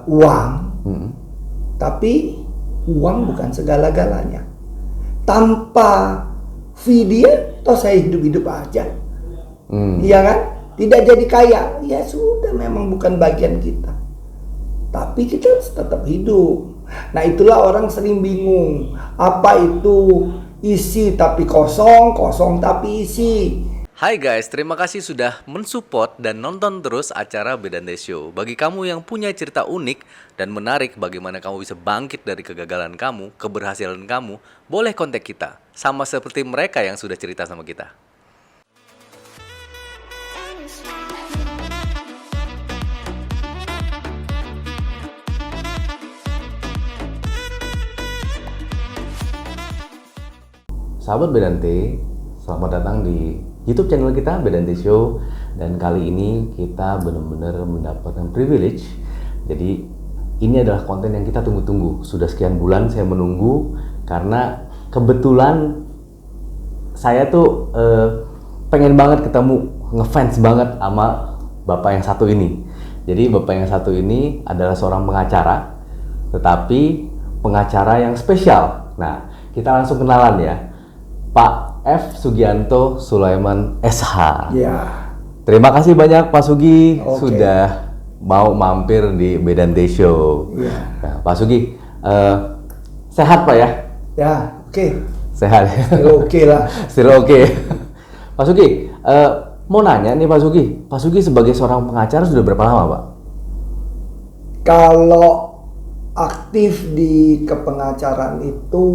uang, tapi uang bukan segala-galanya. Tanpa fee dia, toh saya hidup-hidup aja, iya kan? Tidak jadi kaya, ya sudah, memang bukan bagian kita. Tapi kita harus tetap hidup. Nah itulah orang sering bingung, apa itu isi tapi kosong, kosong tapi isi. Hai guys, terima kasih sudah mensupport dan nonton terus acara Bedante Show. Bagi kamu yang punya cerita unik dan menarik bagaimana kamu bisa bangkit dari kegagalan kamu, keberhasilan kamu, boleh kontak kita. Sama seperti mereka yang sudah cerita sama kita. Sahabat Bedante, selamat datang di YouTube channel kita Bedante Show. Dan kali ini kita benar-benar mendapatkan privilege. Jadi ini adalah konten yang kita tunggu-tunggu. Sudah sekian bulan saya menunggu karena kebetulan saya tuh pengen banget ketemu, ngefans banget sama bapak yang satu ini. Jadi bapak yang satu ini adalah seorang pengacara, tetapi pengacara yang spesial. Nah, kita langsung kenalan ya. Pak F. Sugianto Sulaiman SH. Ya. Terima kasih banyak Pak Sugi sudah mau mampir di Bedante Show. Ya. Nah, Pak Sugi, sehat Pak ya? Ya, oke. Sehat. Oke lah. Still oke. Pak Sugi, mau nanya nih Pak Sugi sebagai seorang pengacara sudah berapa lama Pak? Kalau aktif di kepengacaraan itu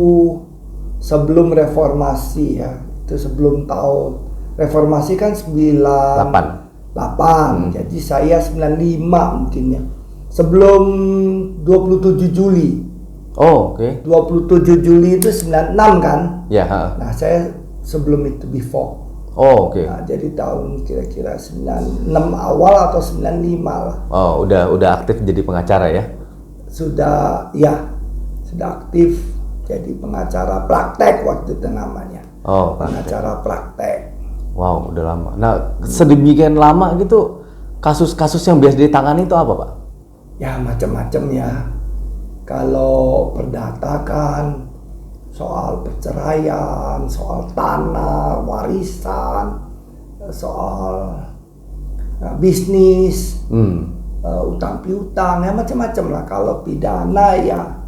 sebelum reformasi ya, itu sebelum tahun reformasi kan 98. Jadi saya 95 mungkin ya. Sebelum 27 Juli. Oh, oke. 27 Juli itu 96 kan? Ya, Nah, saya sebelum itu before. Oh, oke. Nah, jadi tahun kira-kira 96 awal atau 95 lah. Oh, udah aktif jadi pengacara ya? Sudah aktif jadi pengacara praktek waktu itu namanya. Oh, pengacara praktek. Wow, udah lama. Nah, sedemikian lama gitu, kasus-kasus yang biasa ditangani itu apa, Pak? Ya, macam-macam ya. Kalau perdata kan soal perceraian, soal tanah, warisan, soal bisnis, utang piutang, ya macam-macam lah. Kalau pidana ya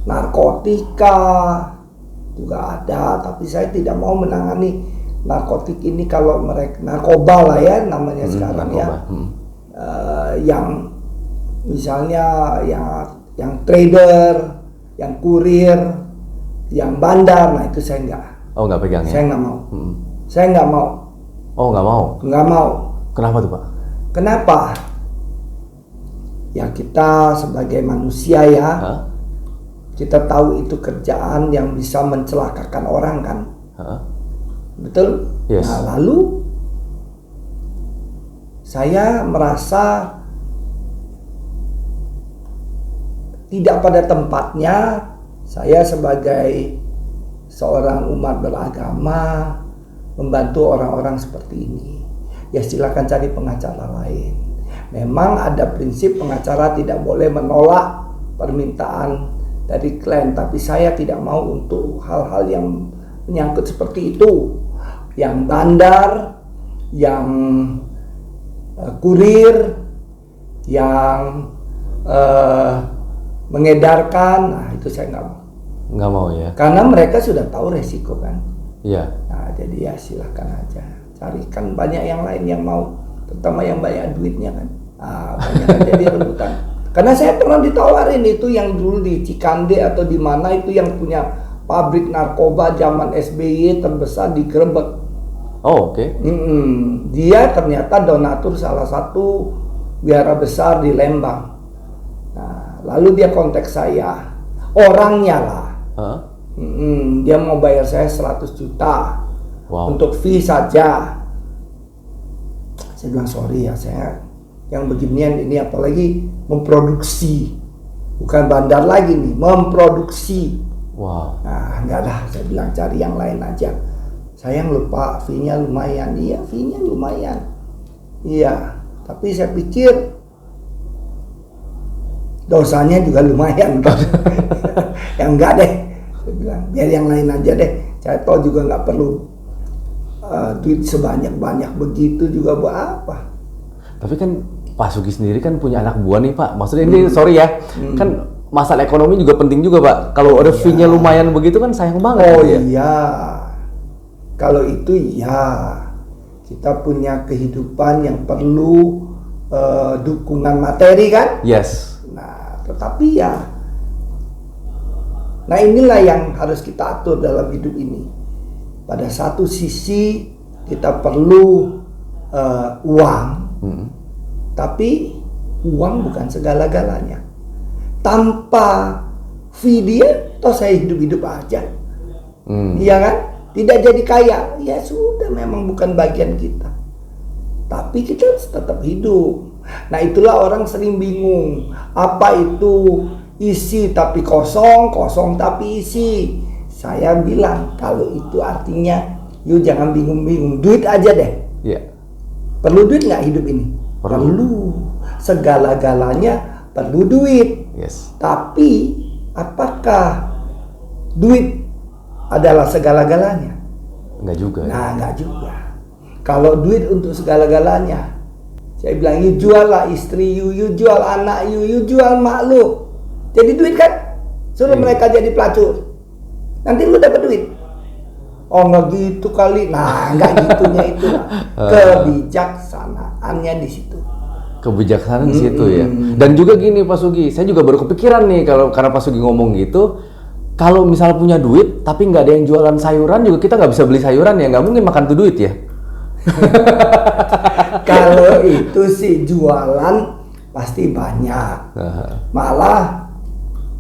narkotika juga ada, tapi saya tidak mau menangani narkotik ini. Kalau mereka narkoba lah ya namanya sekarang narkoba. Yang misalnya yang trader, yang kurir, yang bandar, nah itu saya nggak pegang ya? Saya nggak mau. Saya nggak mau. Oh, nggak mau? Nggak mau. Kenapa tuh Pak? Kenapa? Ya kita sebagai manusia ya, kita tahu itu kerjaan yang bisa mencelakakan orang kan. Betul? Yes. Nah, lalu saya merasa tidak pada tempatnya saya sebagai seorang umat beragama membantu orang-orang seperti ini. Ya silakan cari pengacara lain. Memang ada prinsip pengacara tidak boleh menolak permintaan dari klien, tapi saya tidak mau untuk hal-hal yang menyangkut seperti itu. Yang bandar, yang kurir, yang mengedarkan, nah itu saya nggak mau. Nggak mau ya? Karena mereka sudah tahu resiko kan. Iya. Nah jadi ya silahkan aja, carikan banyak yang lain yang mau, terutama yang banyak duitnya kan. Nah, banyak kan jadi rebutan. Karena saya pernah ditawarin itu yang dulu di Cikande atau di mana itu yang punya pabrik narkoba zaman SBY terbesar di Grebek. Oh, oke. Dia ternyata donatur salah satu wihara besar di Lembang. Nah, lalu dia kontak saya, orangnya lah. Dia mau bayar saya 100 juta untuk fee saja. Saya bilang sorry ya, saya yang beginian ini apalagi memproduksi, bukan bandar lagi nih, memproduksi. Wow. Nah, enggak lah, saya bilang cari yang lain aja. Sayang lupa, fee-nya lumayan. Iya, fee-nya lumayan. Iya, tapi saya pikir dosanya juga lumayan kan. Yang enggak deh, saya bilang biar yang lain aja deh, saya tahu juga nggak perlu duit sebanyak-banyak begitu juga buat apa. Tapi kan Pak Sugi sendiri kan punya anak buah nih Pak, maksudnya ini sorry ya, kan masalah ekonomi juga penting juga Pak, kalau ada fee-nya lumayan begitu kan sayang banget. Oh ya? iya, kalau itu iya, kita punya kehidupan yang perlu dukungan materi kan. Yes. Nah, tetapi ya, nah inilah yang harus kita atur dalam hidup ini. Pada satu sisi kita perlu uang, tapi uang bukan segala-galanya. Tanpa fee dia, toh saya hidup-hidup aja, iya kan? Tidak jadi kaya, ya sudah, memang bukan bagian kita. Tapi kita tetap hidup. Nah itulah orang sering bingung, apa itu isi tapi kosong, kosong tapi isi. Saya bilang kalau itu artinya, you jangan bingung-bingung, duit aja deh. Iya. Perlu duit nggak hidup ini? Perlu. Segala-galanya perlu duit. Yes. Tapi apakah duit adalah segala-galanya? Enggak juga. Nah, enggak juga. Kalau duit untuk segala-galanya, saya bilang, you jual lah istri you jual anak you jual mak lu. Jadi duit kan? Suruh mereka jadi pelacur. Nanti lu dapat duit. Oh, enggak gitu kali. Nah, enggak gitunya itu. Kebijaksanaannya di situ. Kebijaksanaan di situ ya. Dan juga gini Pak Sugi, saya juga baru kepikiran nih karena Pak Sugi ngomong gitu, kalau misal punya duit tapi nggak ada yang jualan sayuran juga kita nggak bisa beli sayuran ya, nggak mungkin makan tuh duit ya. Kalau itu sih jualan pasti banyak. Malah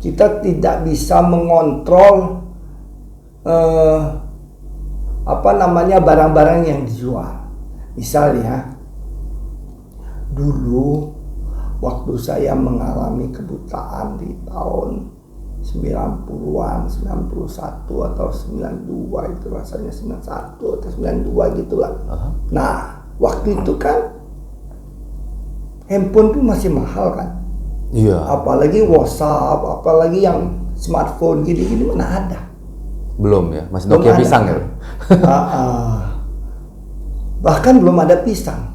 kita tidak bisa mengontrol barang-barang yang dijual. Misalnya dulu waktu saya mengalami kebutaan di tahun 90-an, 91 atau 92 itu rasanya 91 atau 92 gitulah. Nah, waktu itu kan handphone tuh masih mahal kan. Iya. Apalagi WhatsApp, apalagi yang smartphone gini-gini mana ada. Belum ya, masih Nokia pisang ya. Bahkan belum ada pisang.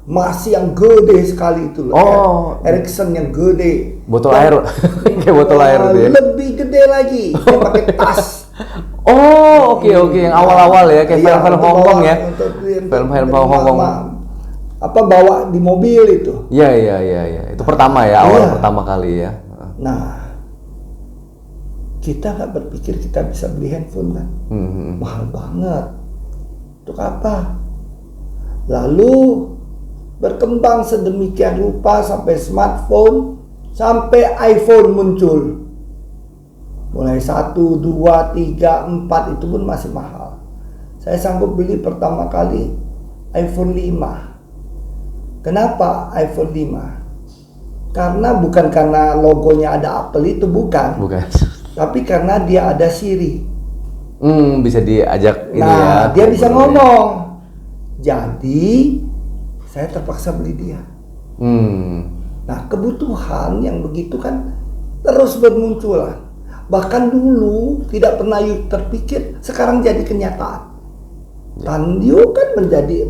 Masih yang gede sekali itu loh. Oh. Ericsson yang gede. Botol air, kayak botol air tuh ya. Lebih gede lagi, dia pakai tas. Oh, oke, yang awal-awal ya, kayak Iya, film-film untuk Hongkong bawa- ya. untuk Film-film Hongkong. Bawa di mobil itu. Iya. Itu pertama ya, awal Iya. pertama kali ya. Nah, kita nggak berpikir kita bisa beli handphone kan. Mahal banget. Untuk apa? Lalu berkembang sedemikian rupa sampai smartphone, sampai iPhone muncul. Mulai 1, 2, 3, 4 itu pun masih mahal. Saya sanggup beli pertama kali iPhone 5. Kenapa iPhone 5? Karena bukan karena logonya ada Apple itu, bukan. Tapi karena dia ada Siri. Bisa diajak ini ya. Nah, dia bisa ngomong. Jadi saya terpaksa beli dia. Nah, kebutuhan yang begitu kan terus bermunculan. Bahkan dulu tidak pernah terpikir, sekarang jadi kenyataan. Dan you kan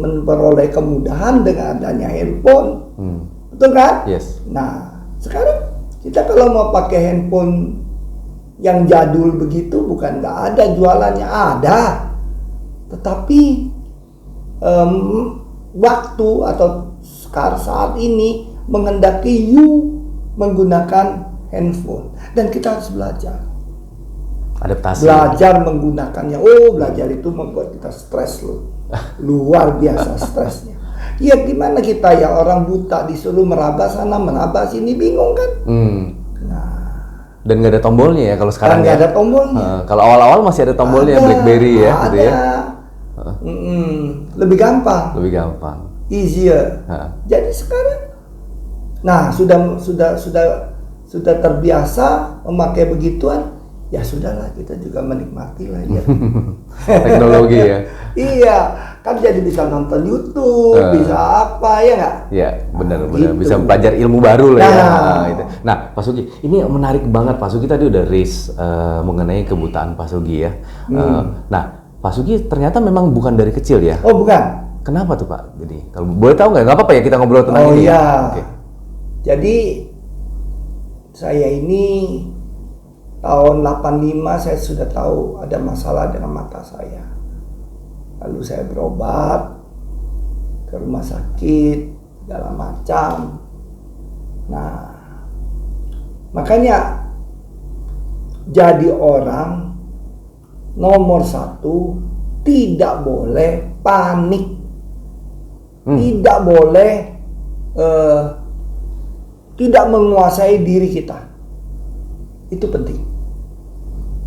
memperoleh kemudahan dengan adanya handphone. Betul kan? Yes. Nah, sekarang kita kalau mau pakai handphone yang jadul begitu, bukan nggak ada jualannya, ada. Tetapi waktu atau saat ini menghendaki you menggunakan handphone, dan kita harus belajar menggunakannya. Belajar itu membuat kita stres loh, luar biasa stresnya. Ya gimana kita ya, orang buta disuruh meraba sana meraba sini, bingung kan. Dan nggak ada tombolnya ya kalau sekarang nggak ya. ada tombolnya. Kalau awal-awal masih ada tombolnya, BlackBerry ya, gitu ya. Lebih gampang. Easier. Jadi sekarang, nah sudah terbiasa memakai begituan, ya sudahlah, kita juga menikmati lah ya. Teknologi ya. Iya, kan jadi bisa nonton YouTube, bisa apa ya nggak? Iya, benar gitu. bisa belajar ilmu baru lah ya. Nah. Gitu. Nah, Pak Sugi, ini menarik banget. Pak Sugi tadi udah raise mengenai kebutaan Pak Sugi ya. Nah, Pak Sugi ternyata memang bukan dari kecil ya. Oh bukan. Kenapa tuh Pak? Jadi kalau boleh tahu nggak apa-apa ya kita ngobrol tentang ini. Iya. Ya? Oke. Jadi saya ini tahun 85 saya sudah tahu ada masalah dengan mata saya. Lalu saya berobat ke rumah sakit segala macam. Nah, makanya jadi orang nomor satu tidak boleh panik, tidak boleh tidak menguasai diri kita. Itu penting.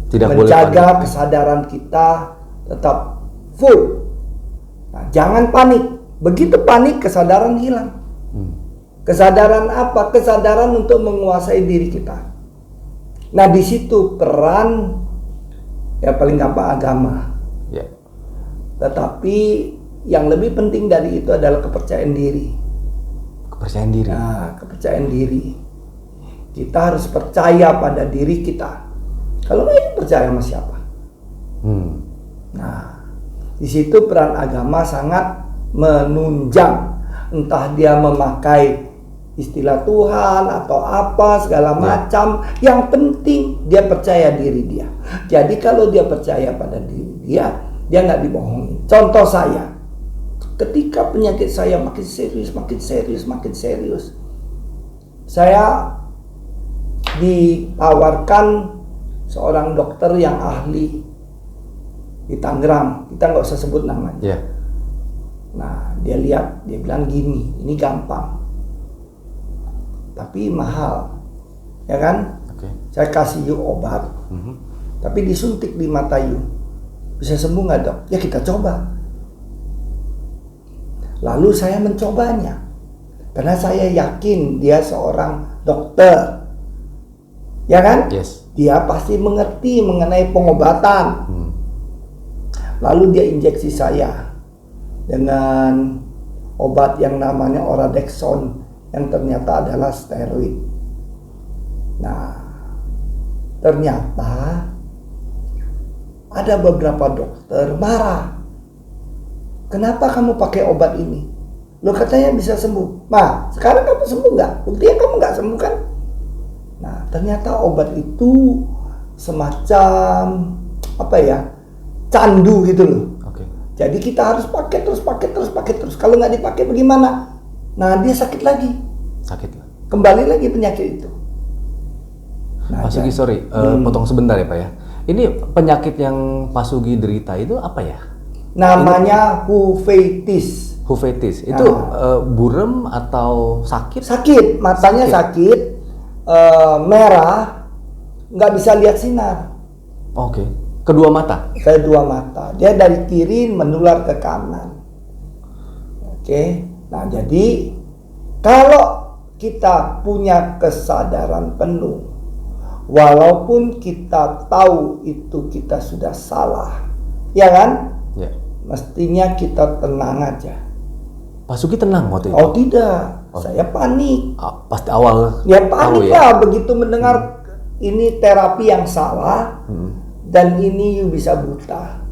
Tidak boleh menjaga panik. kesadaran kita tetap full. Nah, jangan panik. Begitu panik, kesadaran hilang. Kesadaran apa? Kesadaran untuk menguasai diri kita. Nah, di situ peran ya paling gampang agama. Ya. Tetapi yang lebih penting dari itu adalah kepercayaan diri. Kepercayaan diri. Nah, kepercayaan diri. Kita harus percaya pada diri kita. Kalau nggak, percaya sama siapa? Nah, di situ peran agama sangat menunjang. Entah dia memakai istilah Tuhan atau apa segala macam. Yang penting dia percaya diri dia. Jadi kalau dia percaya pada diri dia nggak dibohongi. Contoh saya, ketika penyakit saya makin serius, saya ditawarkan seorang dokter yang ahli di Tangerang. Kita nggak usah sebut namanya. Ya. Nah, dia lihat, dia bilang gini, ini gampang, tapi mahal, ya kan? Oke. Saya kasih you obat, tapi disuntik di mata you, bisa sembuh nggak dok? Ya kita coba. Lalu saya mencobanya, karena saya yakin dia seorang dokter, ya kan? Yes. Dia pasti mengerti mengenai pengobatan. Lalu dia injeksi saya dengan obat yang namanya Oradexon, yang ternyata adalah steroid. Nah, ternyata ada beberapa dokter marah. Kenapa kamu pakai obat ini? Lo katanya bisa sembuh. Nah, sekarang kamu sembuh nggak? Buktinya kamu nggak sembuh kan? Nah, ternyata obat itu semacam apa ya? Candu gitu loh. Oke. Jadi kita harus pakai terus. Kalau nggak dipakai bagaimana? Nah, dia sakit lagi. Sakit lah. Kembali lagi penyakit itu. Nah, Pak Sugi, sorry, potong sebentar ya Pak ya. Ini penyakit yang Pak Sugi derita itu apa ya? namanya uveitis. Uveitis itu burem atau sakit? Sakit, matanya sakit, merah, nggak bisa lihat sinar. Oke. Kedua mata? Kedua mata. Dia dari kiri menular ke kanan. Oke. Nah, jadi kalau kita punya kesadaran penuh, walaupun kita tahu itu kita sudah salah, ya kan? Ya. Mestinya kita tenang aja. Pak Sugi tenang waktu itu? Oh tidak, saya panik. Pasti awal Ya panik tahu ya? lah begitu mendengar ini terapi yang salah dan ini you bisa buta.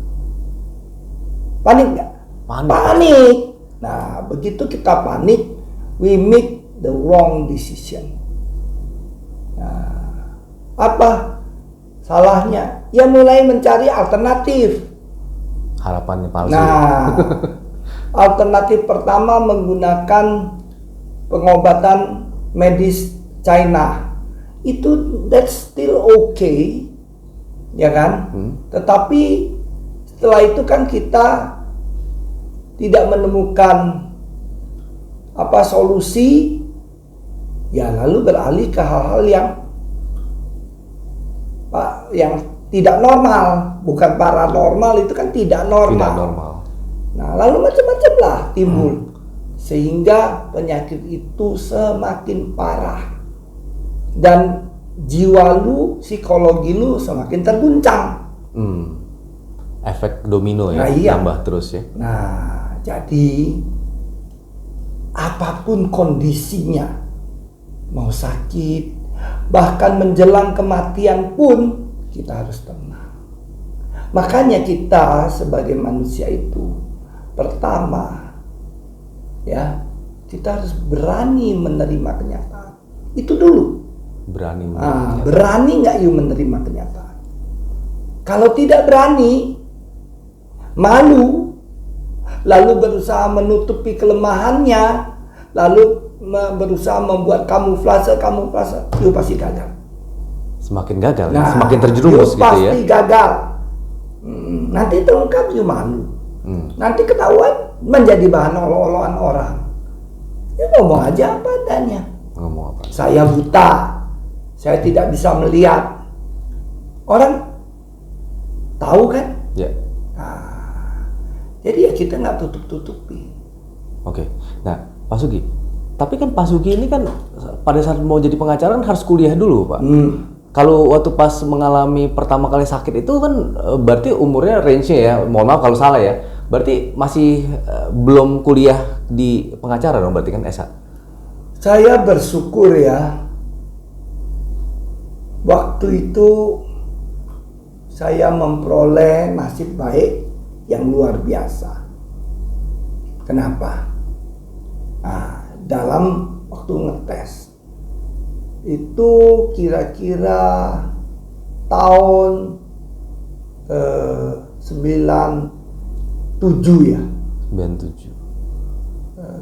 Panik nggak? Panik. Nah, begitu kita panik, we make the wrong decision. Nah, apa salahnya? Ya mulai mencari alternatif. Harapannya palsu. Nah, alternatif pertama menggunakan pengobatan medis China. Itu that's still okay, ya kan? Tetapi setelah itu kan kita tidak menemukan apa solusi, ya lalu beralih ke hal-hal yang tidak normal, bukan paranormal, itu kan tidak normal. Tidak normal. Nah, lalu macam-macam lah timbul. Sehingga penyakit itu semakin parah. Dan jiwa lu, psikologi lu semakin terguncang. Efek domino ya, Nah, iya. nambah terus ya. Nah, jadi apapun kondisinya, mau sakit, bahkan menjelang kematian pun kita harus tenang. Makanya kita sebagai manusia itu, pertama, ya, kita harus berani menerima kenyataan. Itu dulu. Berani Berani nggak you menerima kenyataan? Kalau tidak berani, malu, lalu berusaha menutupi kelemahannya, lalu berusaha membuat kamuflase, you pasti gagal. Semakin gagal, ya? Semakin terjerumus you gitu ya. pasti gagal. Nanti terungkap you malu. Nanti ketahuan menjadi bahan olo-oloan orang. Ya ngomong aja apa adanya. Ngomong apa? Saya buta, saya tidak bisa melihat. Orang tahu kan? Ya. Jadi ya kita nggak tutup-tutupi. Oke. Nah, Pak Sugi. Tapi kan Pak Sugi ini kan pada saat mau jadi pengacara kan harus kuliah dulu, Pak. Kalau waktu pas mengalami pertama kali sakit itu kan berarti umurnya range-nya ya, mohon maaf kalau salah ya. Berarti masih belum kuliah di pengacara dong, berarti kan S1. Saya bersyukur ya. Waktu itu saya memperoleh nasib baik yang luar biasa. Kenapa? Dalam waktu ngetes itu kira-kira tahun 97 ya. 97.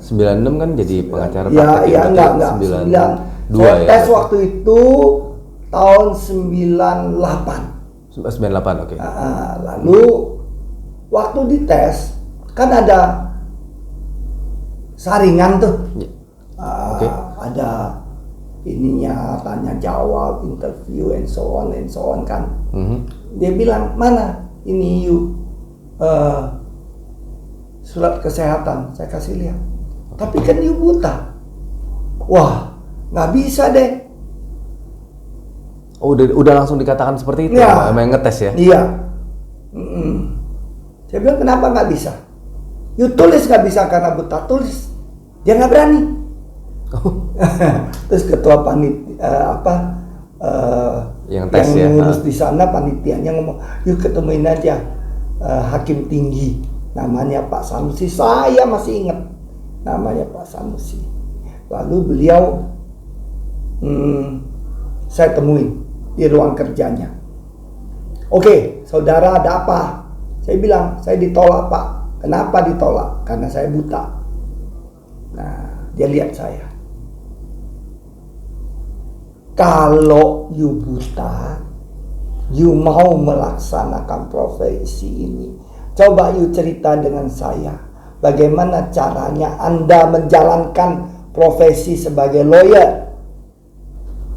96 kan jadi pengacara Ya, praktek ya enggak. 92 Saya ya. tes waktu itu tahun 98. 98, oke. Lalu waktu dites kan ada saringan tuh. Ya. Oke. Ada ininya, tanya jawab, interview, and so on kan. Dia bilang, mana ini surat kesehatan, saya kasih lihat. Tapi kan you buta. Wah, nggak bisa deh. Oh, udah langsung dikatakan seperti itu Ya. ya, emang ngetes ya? Iya. Saya bilang kenapa nggak bisa? You tulis nggak bisa karena buta, tulis. Dia nggak berani. Terus ketua yang tes ya, ngurus di sana panitianya ngomong, yuk ketemuin aja hakim tinggi, namanya Pak Sanusi. Saya masih ingat namanya Pak Sanusi. Lalu beliau saya temuin di ruang kerjanya. Oke, saudara ada apa? Saya bilang, saya ditolak Pak. Kenapa ditolak? Karena saya buta. Nah, dia lihat saya. Kalau you buta, you mau melaksanakan profesi ini, coba you cerita dengan saya. Bagaimana caranya Anda menjalankan profesi sebagai lawyer?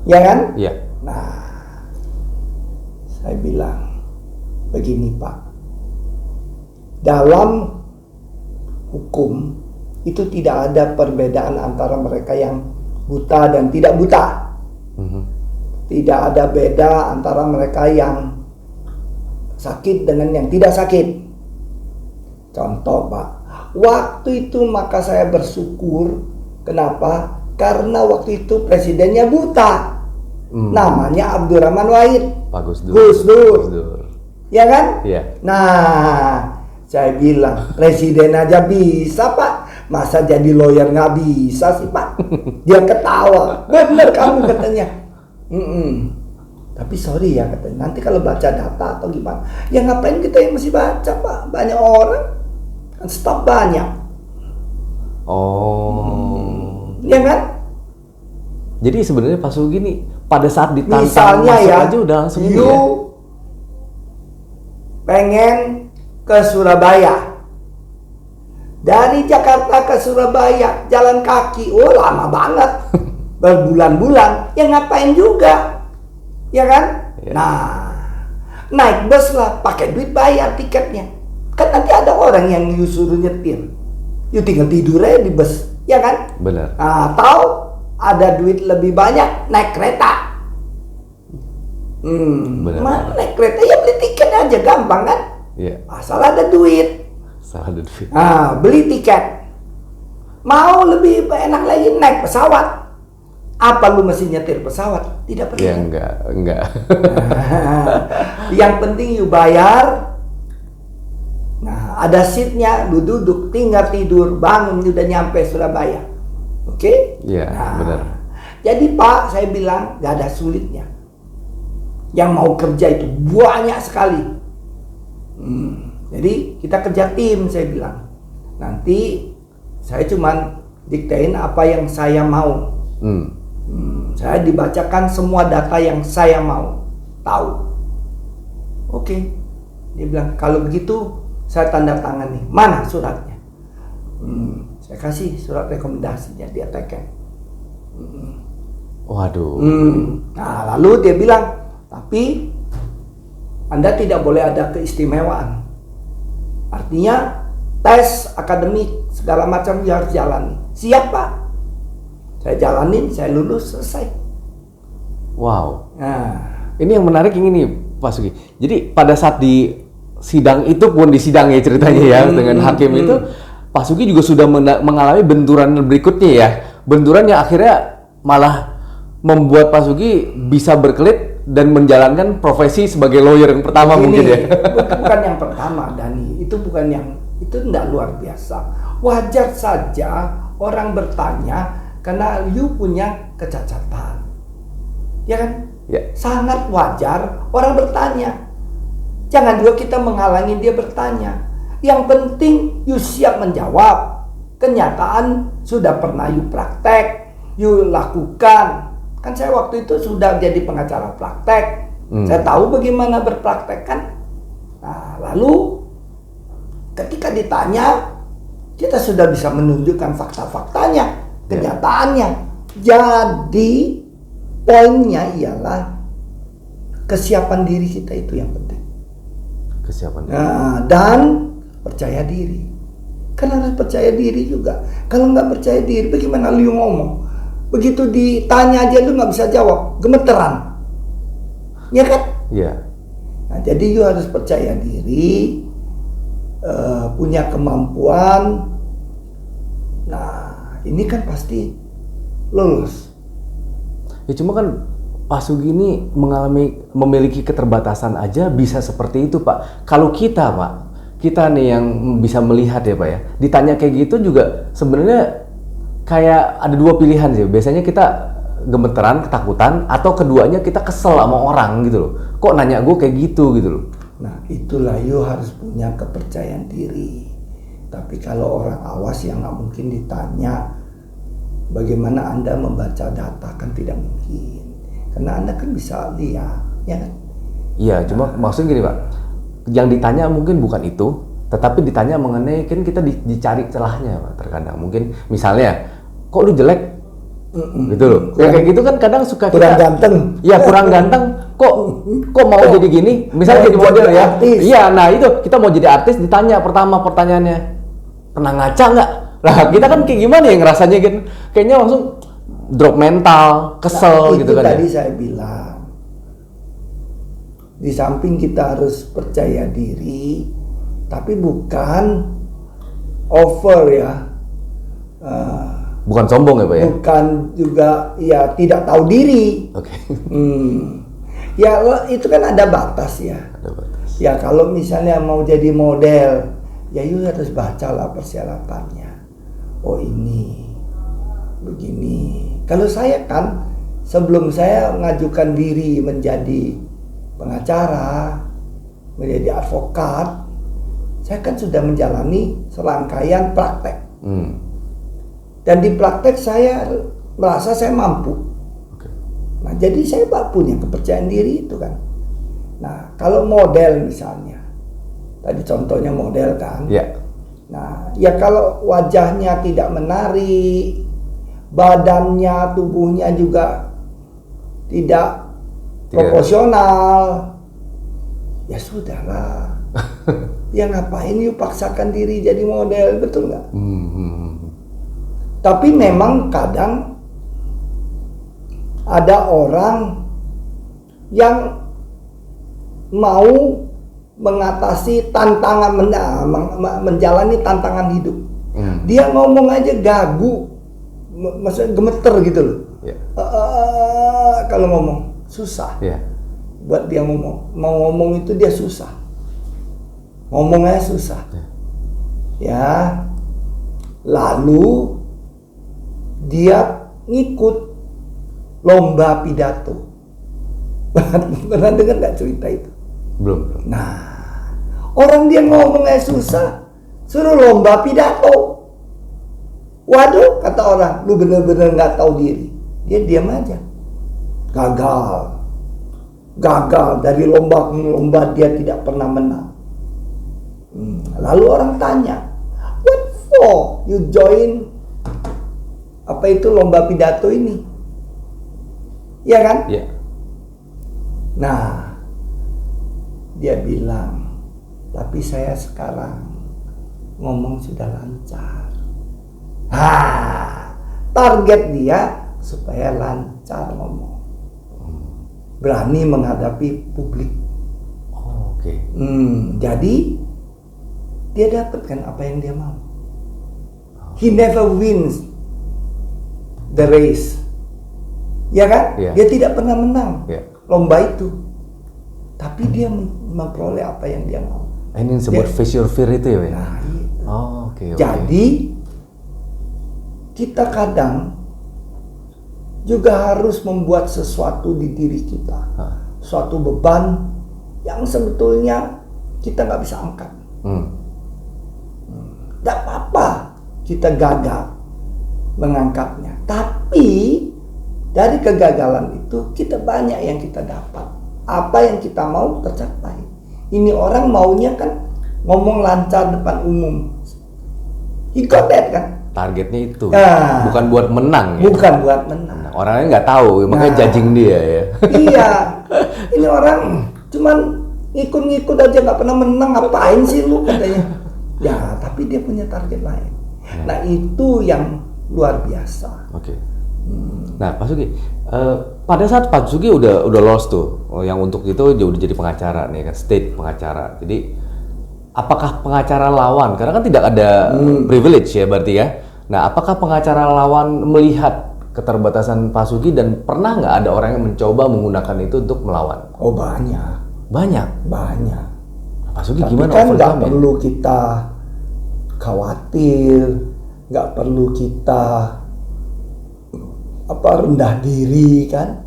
Ya kan? Iya. Nah, saya bilang, begini Pak, dalam hukum itu tidak ada perbedaan antara mereka yang buta dan tidak buta. Tidak ada beda antara mereka yang sakit dengan yang tidak sakit. Contoh Pak, waktu itu maka saya bersyukur. Kenapa? Karena waktu itu presidennya buta. Namanya Abdurrahman Wahid. Pak Gus Dur. Ya kan? Iya. Nah, saya bilang presiden aja bisa Pak, masa jadi lawyer nggak bisa sih Pak? Dia ketawa, bener kamu katanya. Tapi sorry ya katanya, nanti kalau baca data atau gimana, ya ngapain kita yang mesti baca Pak? Banyak orang, kan staf banyak. Ya kan? Jadi sebenarnya Pak Sugi nih pada saat ditantang Misalnya masuk ya, aja udah langsung ini you ya. pengen ke Surabaya. Dari Jakarta ke Surabaya jalan kaki, lama banget. Berbulan-bulan, ya ngapain juga. Ya kan? Ya. Nah, naik bus lah, pakai duit bayar tiketnya. Kan nanti ada orang yang you suruh nyetir. You tinggal tidur aja di bus, ya kan? Benar. Nah, atau ada duit lebih banyak naik kereta. Benar. Mana naik kereta ya beli tiket aja, gampang kan? Iya. Asal ada duit. Salah ada duit. Beli tiket. Mau lebih enak lagi naik pesawat. Apa lu mesti nyetir pesawat? Tidak perlu. Ya enggak. Yang penting you bayar. Nah, ada seatnya, lu duduk, tinggal tidur, bangun udah nyampe Surabaya. Oke? Iya, benar. Jadi Pak, saya bilang gak ada sulitnya. Yang mau kerja itu banyak sekali. Jadi kita kerja tim, saya bilang. Nanti saya cuman diktein apa yang saya mau. Saya dibacakan semua data yang saya mau tahu. Oke. Dia bilang, kalau begitu saya tanda tangan nih. Mana suratnya? Saya kasih surat rekomendasinya, dia teken. Waduh. Nah, lalu dia bilang, tapi Anda tidak boleh ada keistimewaan. Artinya tes akademik segala macam dia harus jalani. Siap Pak? Saya jalanin, saya lulus, selesai. Wow. Nah, Ini yang menarik yang ini Pak Sugi. Jadi pada saat di sidang itu pun di sidang ya ceritanya ya dengan hakim itu, Pak Sugi juga sudah mengalami benturan berikutnya ya. Benturan yang akhirnya malah membuat Pak Sugi bisa berkelit dan menjalankan profesi sebagai lawyer yang pertama mungkin ya. Bukan yang pertama, Dani. Itu tidak luar biasa. Wajar saja orang bertanya karena you punya kecacatan. Ya kan? Ya. Sangat wajar orang bertanya. Jangan juga kita menghalangi dia bertanya. Yang penting you siap menjawab. Kenyataan sudah pernah you praktek, you lakukan. Kan saya waktu itu sudah jadi pengacara praktek. Saya tahu bagaimana berpraktek kan. Nah, lalu ketika ditanya, kita sudah bisa menunjukkan fakta-faktanya, kenyataannya. Jadi poinnya ialah kesiapan diri kita itu yang penting. Kesiapan. Nah, dan percaya diri. Kan harus percaya diri juga. Kalau nggak percaya diri, bagaimana lu ngomong? Begitu ditanya aja lu nggak bisa jawab, gemeteran. Ya kan? Iya. Nah, jadi lu harus percaya diri, punya kemampuan. Nah, ini kan pasti lulus. Ya cuma kan Pak Sugi ini memiliki keterbatasan aja bisa seperti itu Pak. Kalau kita Pak, kita nih yang bisa melihat ya Pak ya, ditanya kayak gitu juga sebenarnya kayak ada dua pilihan sih. Biasanya kita gemeteran, ketakutan, atau keduanya kita kesel sama orang gitu loh. Kok nanya gue kayak gitu loh. Nah, itulah you harus punya kepercayaan diri. Tapi kalau orang awas yang nggak mungkin ditanya, bagaimana Anda membaca data kan tidak mungkin. Karena Anda kan bisa lihat, ya kan? Iya, cuma maksudnya gini Pak, yang ditanya mungkin bukan itu, tetapi ditanya mengenai kan kita dicari celahnya Pak terkadang. Mungkin misalnya, kok lu jelek? Gitu loh. Ya kayak gitu kan kadang suka kurang kita, ganteng. Iya kurang ganteng. Kok mau jadi gini? Misalnya jadi model ya. Artis. Iya, nah itu kita mau jadi artis ditanya pertama pertanyaannya, pernah ngaca nggak? Lah kita kan kayak gimana ya ngerasanya gitu? Kayaknya langsung drop mental, kesel gitu kan. Itu tadi saya bilang. Di samping kita harus percaya diri, tapi bukan over ya. Bukan sombong ya Pak ya? Bukan juga ya tidak tahu diri. Oke. Ya itu kan ada batas ya. Ada batas. Ya kalau misalnya mau jadi model, ya you harus bacalah persyaratannya. Oh ini, begini. Kalau saya kan sebelum saya mengajukan diri menjadi pengacara, menjadi advokat, saya kan sudah menjalani serangkaian praktek. Dan di praktek saya merasa saya mampu. Nah, jadi saya punya kepercayaan diri itu kan. Nah, kalau model misalnya, tadi contohnya model kan. Iya. Nah, ya kalau wajahnya tidak menarik, badannya, tubuhnya juga tidak proporsional, ya sudahlah. Ya ngapain yuk paksakan diri jadi model, betul nggak? Tapi memang kadang ada orang yang mau mengatasi tantangan, menjalani tantangan hidup. Dia ngomong aja gagu, maksudnya gemeter gitu loh. Kalau ngomong susah. Buat dia ngomong, mau ngomong itu dia susah. Ngomongnya susah. Ya. Lalu dia ngikut lomba pidato. Pernah dengar nggak cerita itu? Belum. Nah, orang dia ngomongnya susah, suruh lomba pidato. Waduh, kata orang, lu bener-bener nggak tahu diri. Dia diam aja. Gagal dari lomba ke lomba, dia tidak pernah menang. Lalu orang tanya, what for you join apa itu lomba pidato ini? Iya kan? Iya. Nah, dia bilang, tapi saya sekarang ngomong sudah lancar. Target dia supaya lancar ngomong, berani menghadapi publik. Oke. Jadi dia dapatkan apa yang dia mau. He never wins the race, ya kan? Dia tidak pernah menang lomba itu, tapi dia memperoleh apa yang dia mau. Ini yang disebut face your fear itu ya? Nah, itu. Oke. Jadi kita kadang juga harus membuat sesuatu di diri kita, suatu beban yang sebetulnya kita nggak bisa angkat. Tidak apa-apa kita gagal mengangkatnya, tapi dari kegagalan itu kita banyak yang kita dapat. Apa yang kita mau tercapai. Ini orang maunya kan ngomong lancar depan umum. He got that kan? Targetnya itu, bukan buat menang ya? Bukan buat menang. Orangnya nggak tahu, makanya judging dia ya. Iya, ini orang cuman ngikut-ngikut aja nggak pernah menang, ngapain sih lu katanya. Ya, tapi dia punya target lain. Nah itu yang luar biasa. Oke. Nah Pak Sugi, pada saat Pak Sugi udah lolos tuh, yang untuk itu udah jadi pengacara nih kan, state pengacara. Jadi apakah pengacara lawan, karena kan tidak ada privilege ya berarti ya. Nah apakah pengacara lawan melihat keterbatasan Pak Sugi dan pernah nggak ada orang yang mencoba menggunakan itu untuk melawan? Oh banyak. Banyak. Pak Sugi Tapi gimana? Kan nggak perlu kita khawatir, nggak perlu kita rendah diri kan?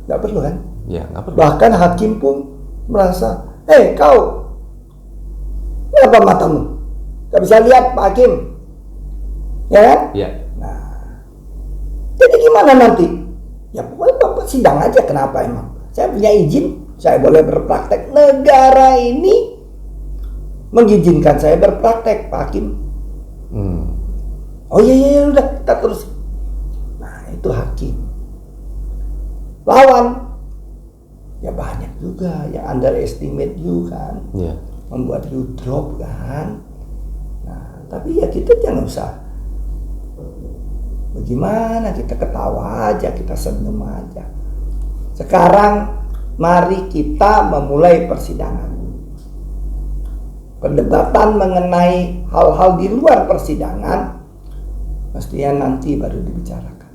Nggak perlu kan? Ya nggak perlu. Bahkan hakim pun merasa, kau, apa matamu? Gak bisa lihat Pak Hakim, ya kan? Ya. Nah, jadi gimana nanti? Ya pokoknya Bapak sidang aja, kenapa emang? Saya punya izin, saya boleh berpraktek. Negara ini mengizinkan saya berpraktek, Pak Hakim. Oh iya, udah kita terus. Nah itu hakim. Lawan, ya banyak juga yang underestimate you kan, membuat you drop kan. Nah tapi ya kita jangan usah. Bagaimana, kita ketawa aja, kita senyum aja. Sekarang mari kita memulai persidangan. Perdebatan mengenai hal-hal di luar persidangan mestinya nanti baru dibicarakan.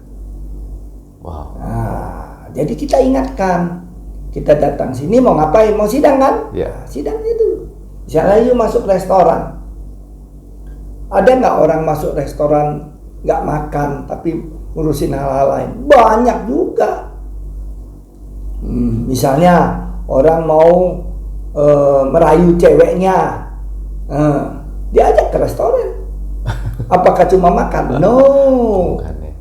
Wow. Nah, jadi kita ingatkan, kita datang sini mau ngapain? Mau sidang kan? Ya. Nah, sidangnya dulu. Misalnya you masuk restoran, ada nggak orang masuk restoran nggak makan tapi ngurusin hal-hal lain? Banyak juga. Misalnya orang mau merayu ceweknya, diajak ke restoran. Apakah cuma makan? No. Bukan, ya.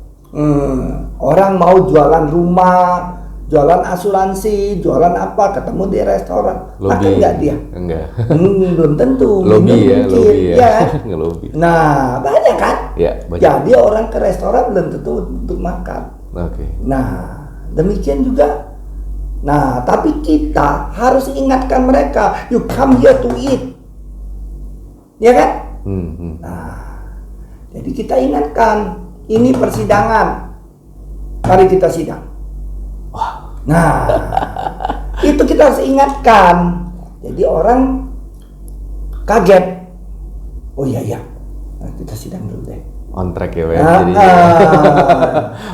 Orang mau jualan rumah, jualan asuransi, jualan apa, ketemu di restoran. Makan nggak dia? Enggak. Belum tentu. Lobby ya. Ngelobi. Nah, banyak kan? Ya, banyak. Jadi orang ke restoran belum tentu untuk makan. Oke. Nah, demikian juga. Nah, tapi kita harus ingatkan mereka, you come here to eat. Ya kan? Nah, jadi kita ingatkan, ini persidangan. Mari kita sidang. Nah, itu kita harus ingatkan. Jadi orang kaget. Oh iya, nah, kita sidang dulu deh. On track ya, jadi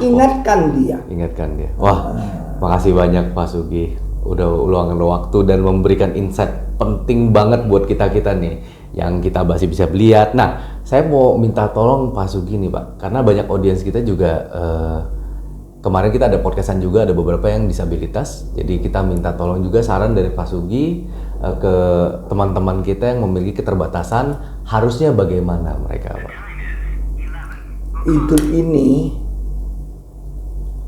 ingatkan dia. Ingatkan dia. Wah, makasih banyak Pak Sugi, udah luangkan waktu dan memberikan insight penting banget buat kita nih, yang kita masih bisa lihat. Nah, saya mau minta tolong Pak Sugi nih Pak, karena banyak audiens kita juga kemarin kita ada podcastan juga, ada beberapa yang disabilitas, jadi kita minta tolong juga saran dari Pak Sugi ke teman-teman kita yang memiliki keterbatasan, harusnya bagaimana mereka Pak? Hidup ini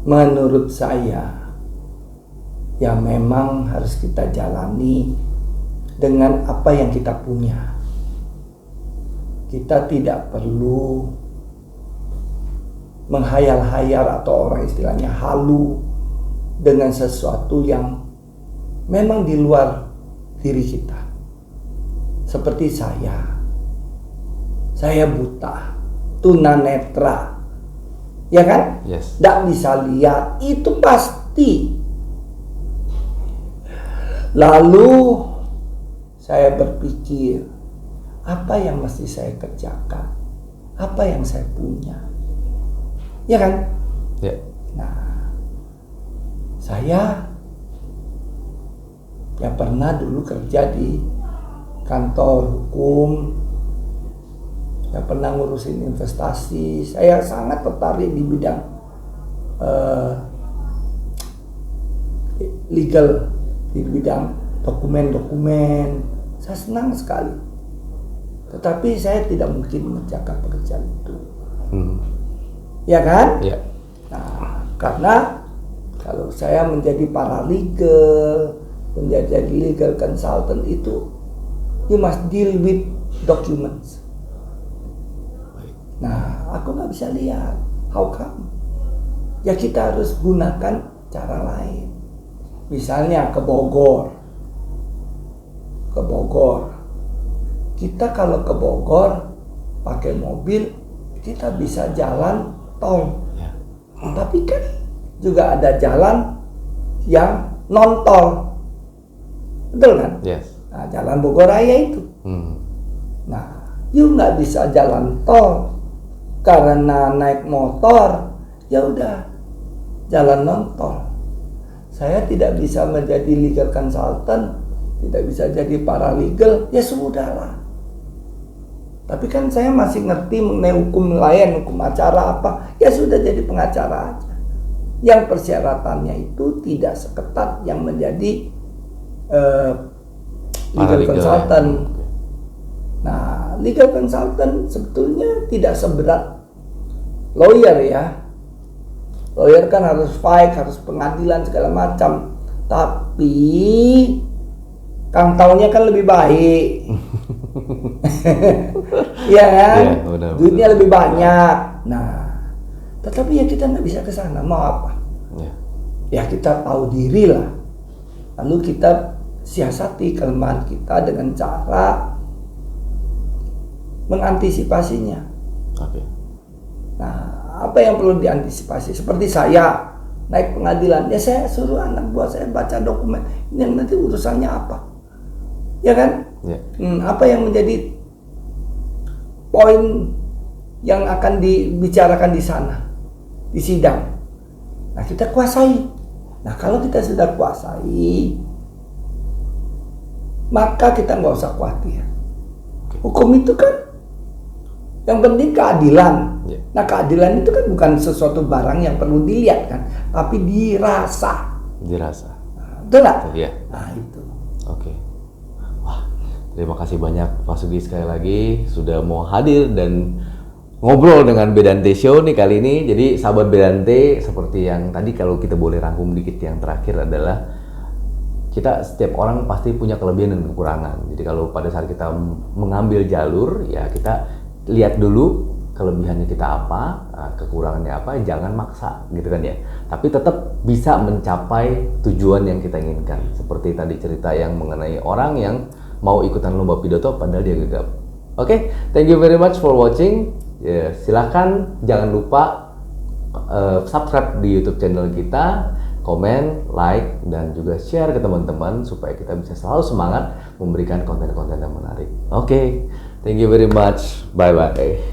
menurut saya ya memang harus kita jalani dengan apa yang kita punya. Kita tidak perlu menghayal-hayal atau orang istilahnya halu dengan sesuatu yang memang di luar diri kita. Seperti saya buta, tunanetra, ya kan? Yes. Nggak bisa lihat, itu pasti. Lalu saya berpikir, apa yang mesti saya kerjakan? Apa yang saya punya? Ya kan? Ya. Nah, saya ya pernah dulu kerja di kantor hukum, ya pernah ngurusin investasi. Saya sangat tertarik di bidang legal, di bidang dokumen-dokumen. Saya senang sekali. Tetapi saya tidak mungkin mengerjakan pekerjaan itu. Ya kan? Ya. Nah, karena kalau saya menjadi paralegal, menjadi legal consultant itu, you must deal with documents. Nah, aku nggak bisa lihat. How come? Ya kita harus gunakan cara lain. Misalnya ke Bogor. Kita kalau ke Bogor pakai mobil, kita bisa jalan tol. Ya. Tapi kan juga ada jalan yang non tol. Betul kan? Yes. Nah, jalan Bogor Raya itu. Nah, you nggak bisa jalan tol karena naik motor, ya udah jalan non tol. Saya tidak bisa menjadi legal consultant, tidak bisa jadi paralegal, ya sudahlah. Tapi kan saya masih ngerti mengenai hukum lain, hukum acara apa, ya sudah jadi pengacara aja. Yang persyaratannya itu tidak seketat yang menjadi legal consultant. Nah, legal consultant sebetulnya tidak seberat lawyer ya. Lawyer kan harus fight, harus pengadilan segala macam. Tapi kantaunya kan lebih baik. Iya kan? Ya, benar, duitnya lebih banyak. Nah, tetapi ya kita nggak bisa ke sana. Mau apa? Ya kita tahu diri lah. Lalu kita siasati kelemahan kita dengan cara mengantisipasinya. Oke. Nah, apa yang perlu diantisipasi? Seperti saya naik pengadilan, ya saya suruh anak buah saya baca dokumen. Ini nanti urusannya apa? Ya kan? Ya. Apa yang menjadi poin yang akan dibicarakan di sana, di sidang? Nah, kita kuasai. Nah, kalau kita sudah kuasai, maka kita nggak usah khawatir. Hukum itu kan yang penting keadilan. Ya. Nah, keadilan itu kan bukan sesuatu barang yang perlu dilihat kan, tapi dirasa. Dirasa. Betul nggak? Iya. Nah, itu. Oke. Wah, terima kasih banyak Pak Sugi sekali lagi sudah mau hadir dan ngobrol dengan Bedante Show nih kali ini. Jadi sahabat Bedante, seperti yang tadi kalau kita boleh rangkum dikit yang terakhir adalah kita setiap orang pasti punya kelebihan dan kekurangan. Jadi kalau pada saat kita mengambil jalur, ya kita lihat dulu kelebihannya kita apa, kekurangannya apa, jangan maksa gitu kan ya. Tapi tetap bisa mencapai tujuan yang kita inginkan. Seperti tadi cerita yang mengenai orang yang mau ikutan lomba pidato padahal dia gegap. Oke, thank you very much for watching. Ya, silahkan jangan lupa subscribe di YouTube channel kita komen, like, dan juga share ke teman-teman supaya kita bisa selalu semangat memberikan konten-konten yang menarik. Oke, thank you very much. Bye-bye.